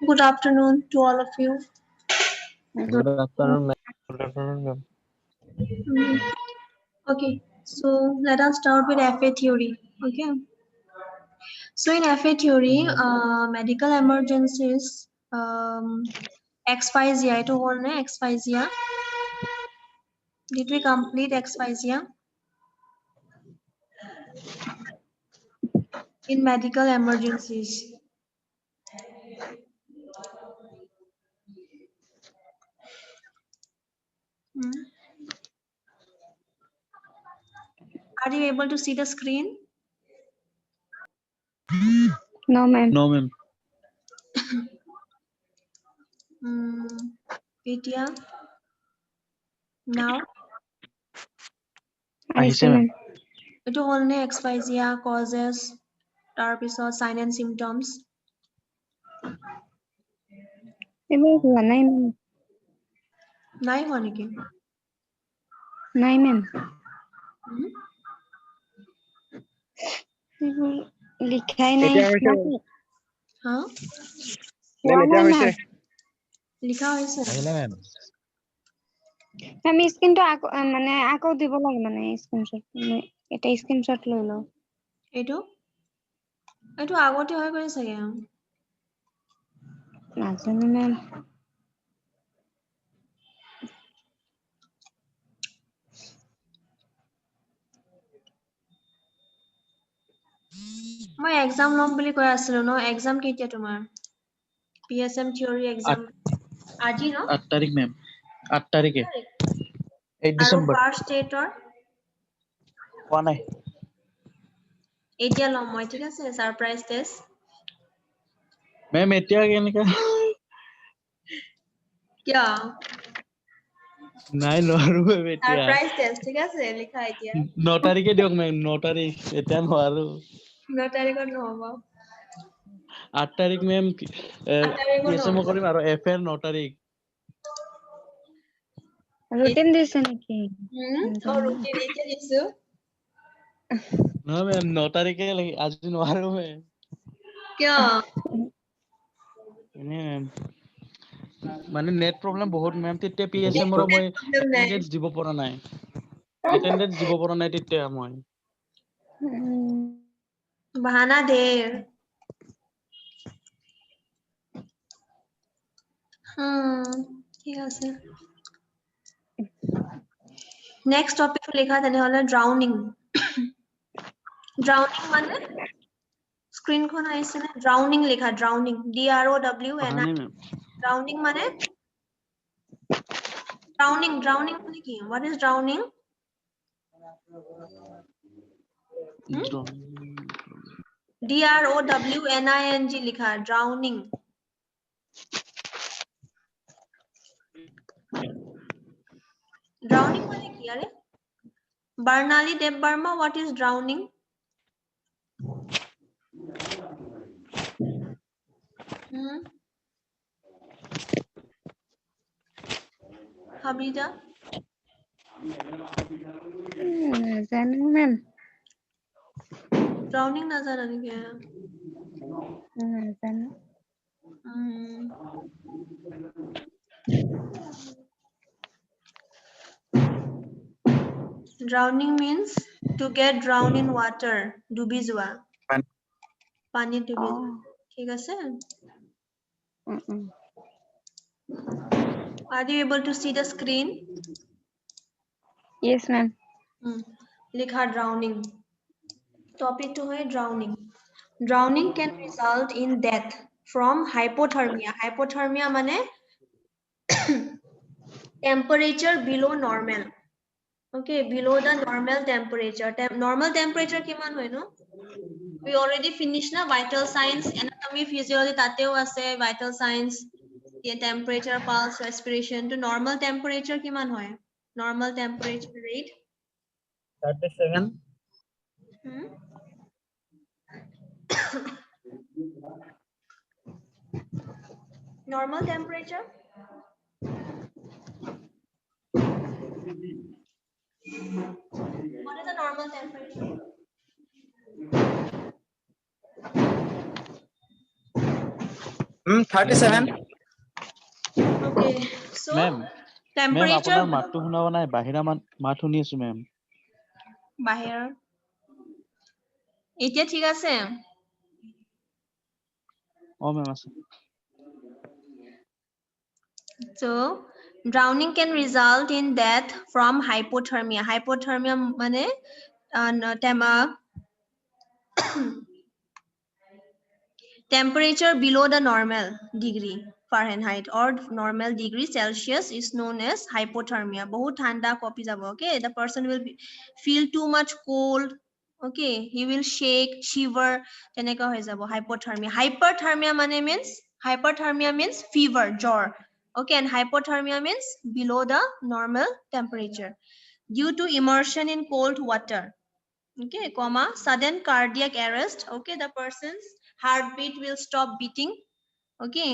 Good afternoon to all of you. Good afternoon, ma'am. Good afternoon, ma'am. Okay, so let us start with FA theory. Okay, so in FA theory, medical emergencies, XYZ, itu whole na XYZ. Did we complete XYZ? In medical emergencies. Are you able to see the screen? No, ma'am. No, ma'am. Vidya? Now? আহিছে, ma'am. এইটো হ'ল নে XYZ causes তাৰপিছত sign and symptoms এইবোৰ হোৱা নাই মেম নাই হোৱা নেকি নাই মেম হুম? এইবোৰ লিখাই নাই এতিয়া হৈছে। হা Ma'am, এতিয়া হৈছে। লিখা হৈছে আহিলে, ma'am. আমি স্ক্ৰিনটো মানে আকৌ দিব লাগে মানে স্ক্ৰিনশ্বট এটা স্ক্ৰিনশ্বট লৈ লও এইটো এইটো আগতে হৈ গৈছে চাগে নাজানো মেম মই এক্সাম লম বুলি কৈ আছিলো ন এক্সাম কেতিয়া তোমাৰ PSM থিওৰি এক্সাম আজি ন 8 তাৰিখ, ma'am. 8 তাৰিখে। 8 আৰু ডিচেম্বৰ। ফাৰ্ষ্ট ডেটৰ কোৱা নাই। এতিয়া লম মই ঠিক আছে সাৰপ্ৰাইজ টেষ্ট Ma'am, এতিয়া কেনেকা কিয় নাই নোৱাৰো, ma'am, এতিয়া। সাৰপ্ৰাইজ টেষ্ট ঠিক আছে লিখা এতিয়া 9 তাৰিখে দিয়ক, ma'am। 9 তাৰিখ। এতিয়া নোৱাৰো। 9 তাৰিখত নহব 8 তাৰিখ, ma'am, 8 তাৰিখত PSM নহব কৰিম আৰু FA 9 তাৰিখ। ৰুটিন দিছে নেকি ৰুটিন এতিয়া দিছো নহয়, ma'am, 9 তাৰিখে আজি নোৱাৰো, ma'am। কিয় এনে মানে নেট প্ৰব্লেম বহুত, ma'am। তেতিয়া PSM ৰ একো মই প্ৰব্লেম নাই এটেনডেন্স দিব পৰা নাই। এটেনডেন্স দিব পৰা নাই তেতিয়া মই। বাহানা ধেৰ ঠিক আছে নেক্সট টপিক লিখা তেনেহলে ড্ৰাউনিং ড্ৰাউনিং মানে স্ক্ৰিনখন আহিছে নে ড্ৰাউনিং লিখা ড্ৰাউনিং DROWNI নাই, ma'am। ড্ৰাউনিং মানে ড্ৰাউনিং মানে কি what is drowning DROWNING লিখা ড্ৰাউনিং ড্ৰাউনিং মানে কি আৰে বাৰ্ণালী দেৱ Barma what is drowning Hamida নাজানো মেম ড্ৰাউনিং নাজানা নেকি নাজানো Drowning means to get drowned in water. ডুবি যোৱা পানীত ডুবি যোৱা ঠিক আছে Are you able to see the screen? Yes, ma'am. লিখা drowning. Topic to है drowning. Drowning can result in death from hypothermia. Hypothermia মানে temperature below normal. Okay, below the normal temperature. Normal temperature কিমান হয় no? We already finished na vital signs, anatomy, physiology তাতেও আছে vital signs. Temperature, pulse, respiration. To normal temperature কিমান হয়? Normal temperature rate 37 normal temperature what is the normal temperature 37. Okay, so ma'am temperature আপোনাৰ মাতটো শুনাব নাই, বাহিৰা মাত শুনি আছো মেম। বাহিৰ এতিয়া ঠিক আছে। মেম আছে। So drowning can result in death from hypothermia. Hypothermia মানে temperature below the normal degree Fahrenheit or normal degree Celsius is known as hypothermia. Bahut thanda copy jabo. Okay, the person will feel too much cold. Okay, he will shake, shiver. Teneka hoy jabo hypothermia. Hyperthermia means fever, jor. Okay, and hypothermia means below the normal temperature due to immersion in cold water. Okay, comma, sudden cardiac arrest. Okay, the person's heartbeat will stop beating. Okay,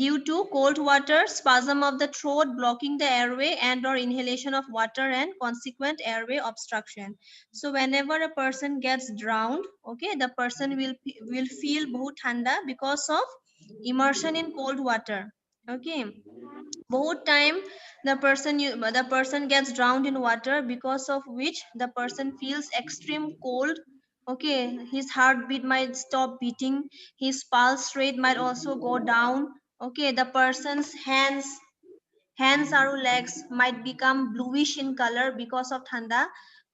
due to cold water, spasm of the throat, blocking the airway, and or inhalation of water and consequent airway obstruction. So whenever a person gets drowned, okay, the person will feel bahut thanda because of immersion in cold water. Okay, both time the person gets drowned in water, because of which the person feels extreme cold. Okay, his heartbeat might stop beating, his pulse rate might also go down. Okay, the person's hands or legs might become bluish in color because of thanda.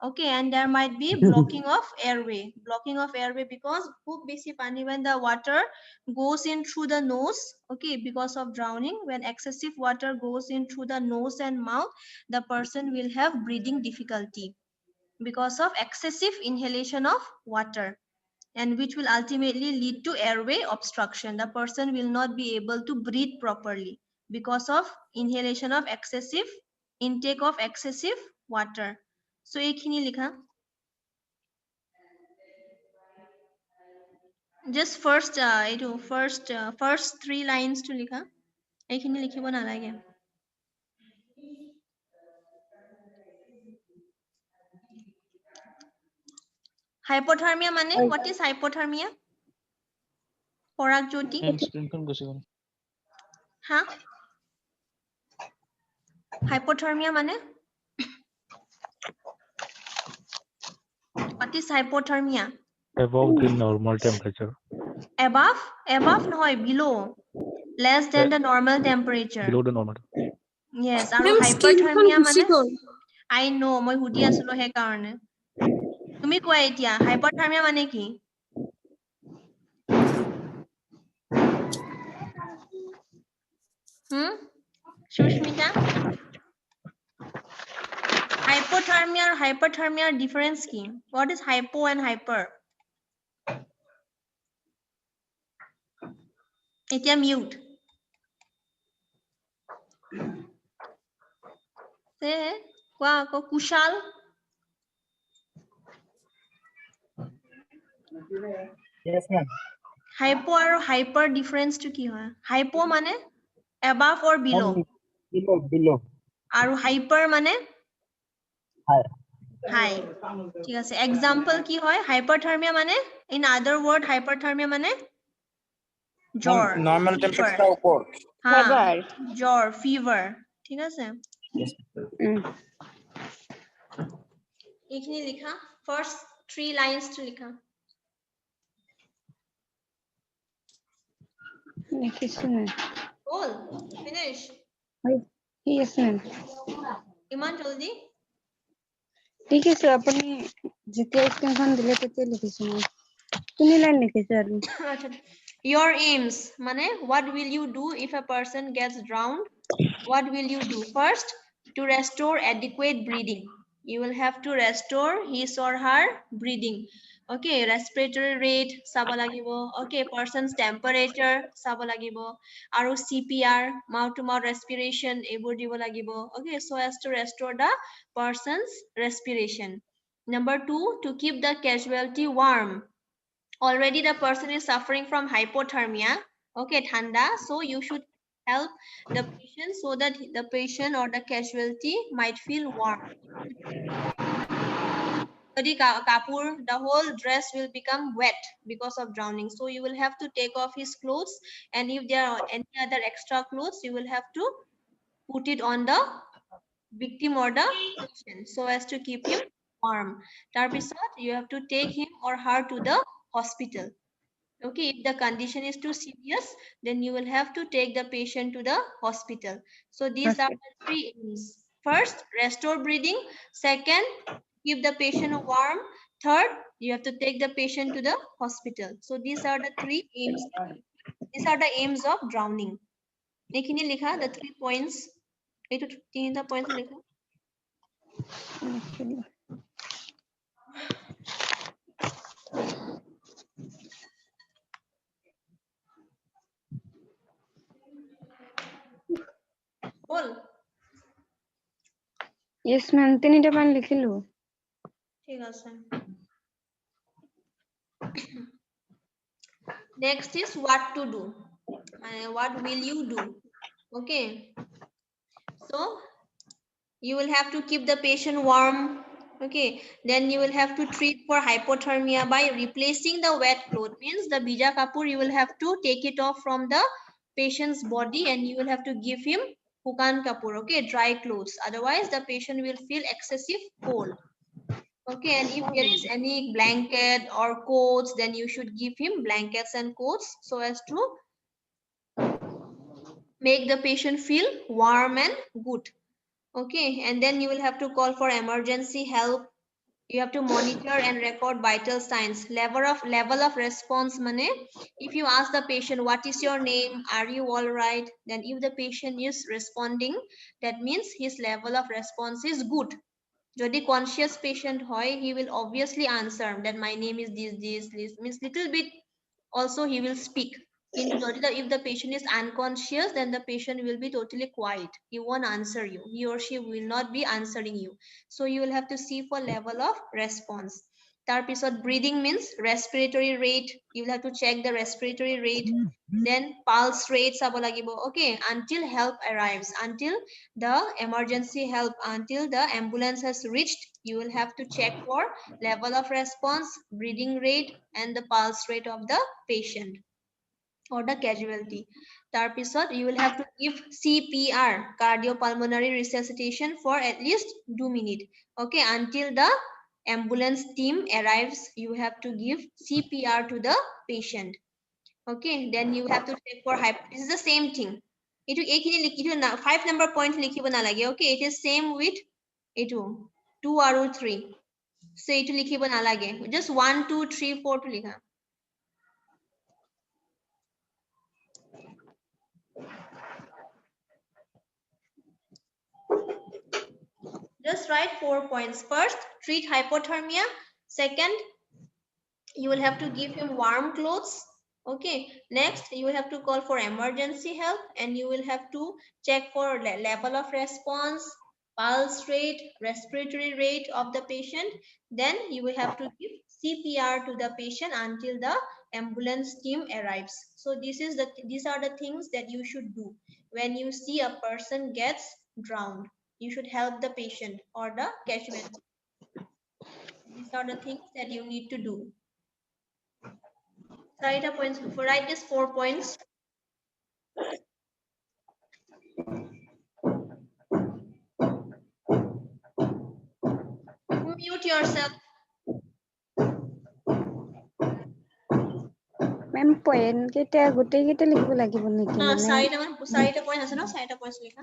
Okay, and there might be blocking of airway because खूब बेसी पानी, when the water goes in through the nose. Okay, because of drowning, when excessive water goes in through the nose and mouth, the person will have breathing difficulty because of excessive inhalation of water, and which will ultimately lead to airway obstruction. The person will not be able to breathe properly because of inhalation of excessive intake of excessive water. So ekhini likha, just first 3 lines to likha, ekhini likhibo nalage. Hypothermia mane, what is hypothermia? Parag Jyoti. স্ক্ৰিনখন গুচি গ'ল। Ha, hypothermia mane, what is hypothermia? Above the normal temperature. Above nohoy, below, less than the normal temperature. Below the normal. Yes, aru hyperthermia mane, I know moi hudi asulo he karone. Tumi koa etia hyperthermia mane ki? Shushmita, hypothermia difference ki? What is hypo and hyper? Etia mute. Se koa ko Kushal. Yes, ma'am. Hypo aru hyper difference to ki hoy? Hypo mane above or below? Below. Aru hyper mane Higher. high. ঠিক আছে, example কি হয়? Hyperthermia মানে, in other word, hyperthermia মানে জ্বর, Normal fever. temperature upor. হ্যাঁ, Fever. জ্বর, fever. ঠিক আছে, Yes. এইখিনি লিখা, first 3 lines to লিখা। লিখিছো না। হ'ল, finish। Yes, ma'am. ইমান জলদি? লিখিছো, আপুনি যেতিয়া স্ক্ৰীনখন দিলে তেতিয়া লিখিছো মই। 3 লাইন লিখিছো আৰু। আচ্ছা, your aims মানে what will you do if a person gets drowned? What will you do? First, to restore adequate breathing. You will have to restore his or her breathing. Okay, respiratory rate sabo lagibo. Okay, person's temperature sabo lagibo. Aru CPR, mouth to mouth respiration ebor dibo lagibo. Okay, so as to restore the person's respiration. Number 2, to keep the casualty warm. Already the person is suffering from hypothermia. Okay, thanda. So you should help the patient so that the patient or the casualty might feel warm. kapur, the whole dress will become wet because of drowning. So you will have to take off his clothes, and if there are any other extra clothes, you will have to put it on the victim or the patient so as to keep him warm. Tarpisot, you have to take him or her to the hospital. Okay, if the condition is too serious, then you will have to take the patient to the hospital. So these are the 3 aims. First, restore breathing. Second, keep the patient warm. Third, you have to take the patient to the hospital. So these are the 3 aims. These are the aims of drowning. এইখিনি লিখা, the 3 points. এইটো 3টা points লিখা. বল. Yes, ma'am. 3টা মান লিখিলো. ঠিক আছে. Next is what to do. What will you do? Okay. So you will have to keep the patient warm. Okay. Then you will have to treat for hypothermia by replacing the wet cloth. Means the bija kapur, you will have to take it off from the patient's body and you will have to give him hukan kapur. Okay. Dry clothes. Otherwise the patient will feel excessive cold. Okay, and if there is any blanket or coats, then you should give him blankets and coats so as to make the patient feel warm and good. Okay, and then you will have to call for emergency help. You have to monitor and record vital signs. Level of response mane, if you ask the patient what is your name, are you all right, then if the patient is responding, that means his level of response is good. Jodi conscious patient hoy, he will obviously answer that my name is this means little bit also he will speak. If the patient is unconscious, then the patient will be totally quiet. He won't answer you. He or she will not be answering you. So you will have to see for level of response. Tarpisot breathing means respiratory rate. You will have to check the respiratory rate. Then pulse rate sabo lagibo. Okay, until help arrives, until the emergency help, until the ambulance has reached, you will have to check for level of response, breathing rate, and the pulse rate of the patient or the casualty. Tarpisot, you will have to give CPR, cardiopulmonary resuscitation, for at least 2 minutes. Okay, until the ambulance team arrives, you have to give CPR to the patient. Okay, then you have to check for this is the same thing. It is 5 number point likhibo nalage. Okay, it is same with 2 or 3. So it likhibo nalage. Just 1 2 3 4 to likha. Just write 4 points. First, treat hypothermia. Second, you will have to give him warm clothes. Okay, next you will have to call for emergency help and you will have to check for level of response, pulse rate, respiratory rate of the patient. Then you will have to give CPR to the patient until the ambulance team arrives. So these are the things that you should do when you see a person gets drowned. You should help the patient or the casualty. These are the things that you need to do. Write these 4 points. Mute yourself. Ma'am, point কেইটা গোটেই কেইটা লিখিব লাগিব নেকি মানে 4টা point আছে ন 4টা points লিখা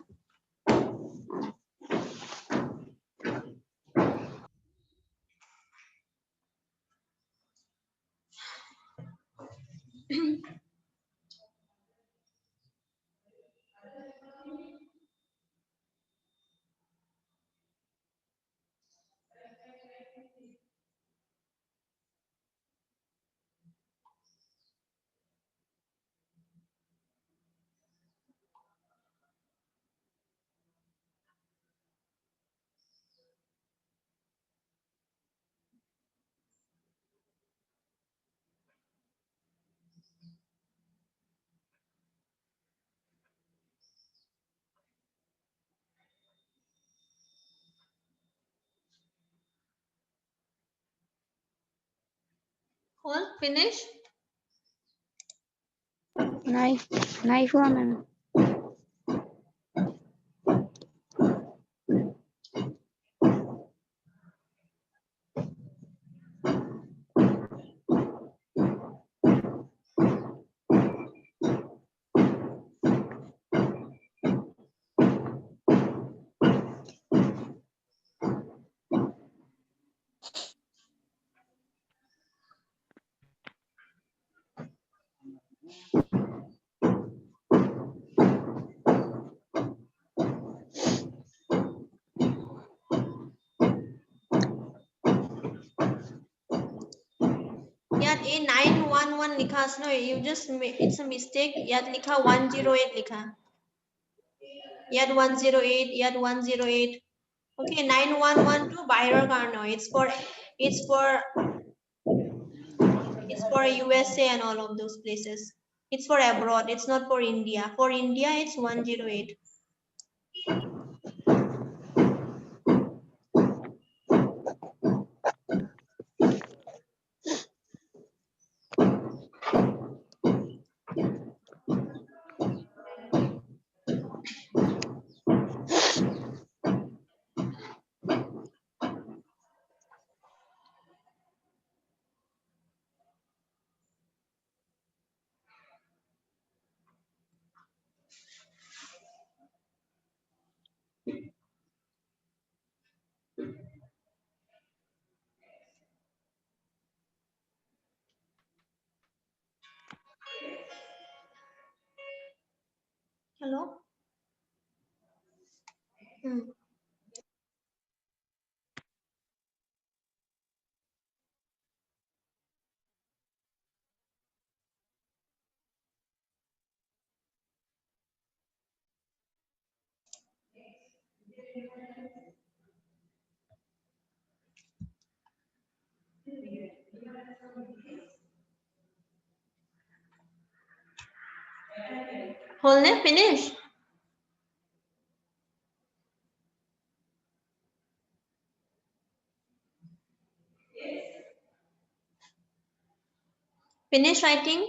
All finish? নাই হোৱা মেম। Yat A911 likha as no, you just it's a mistake. Yat likha 108 likha. Yat 108, yat 108. Okay, 911 to Bahiror karno. It's for USA and all of those places. It's for abroad. It's not for India. For India, it's 108. Hello? Whole name finish? Finish writing?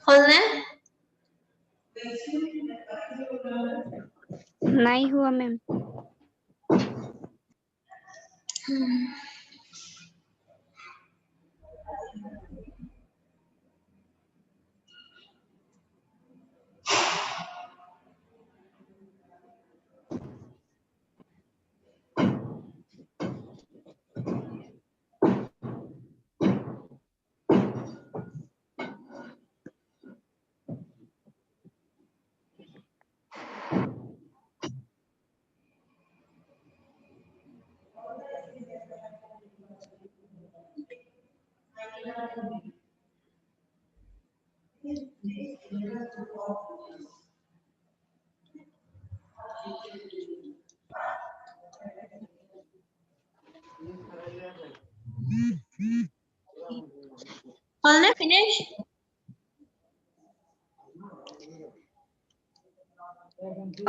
Whole name? নাই হোৱা মেম। Whole name finish?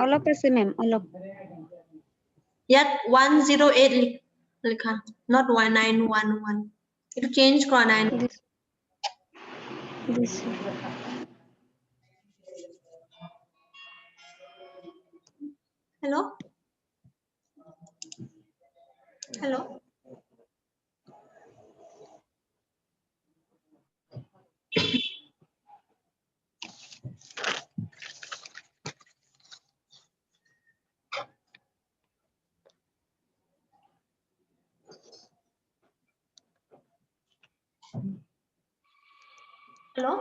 অলপ আছে মেম অলপ ইয়াত 108 লিখা not 1911 এটো change কৰা নাই দিছে হেল্ল' হেল্ল' হেল্ল'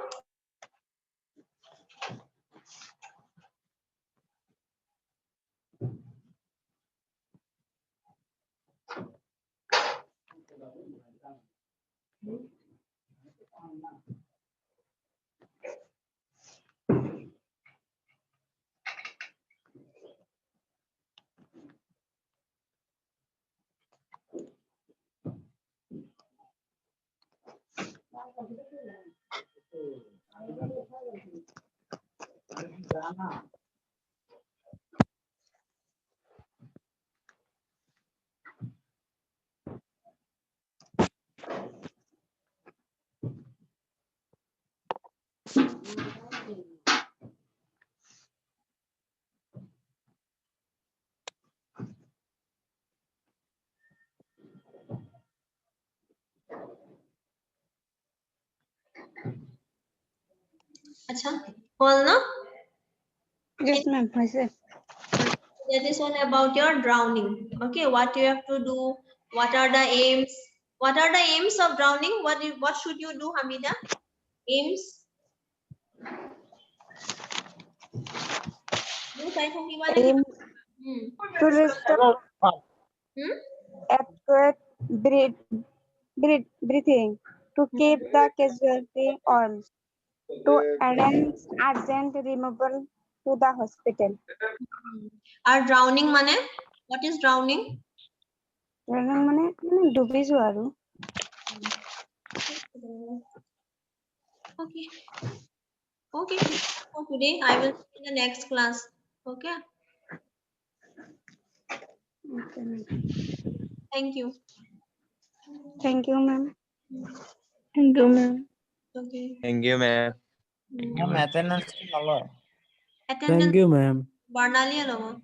আচ্ছা হল না yes ma'am হৈছে that is all about your drowning okay what you have to do what are the aims of drowning what should you do Hamida aims do sai thakiba na aim to restore adequate breathing to keep the casualty on to arrange urgent removal to the hospital R drowning মানে what is drowning মানে ডুবি যোৱা আৰু okay okay for today I will see in the next class okay thank you thank you ma'am okay Thank you, ma'am. Ma'am, attendance to follow. attendance you, ma'am. Barnali labo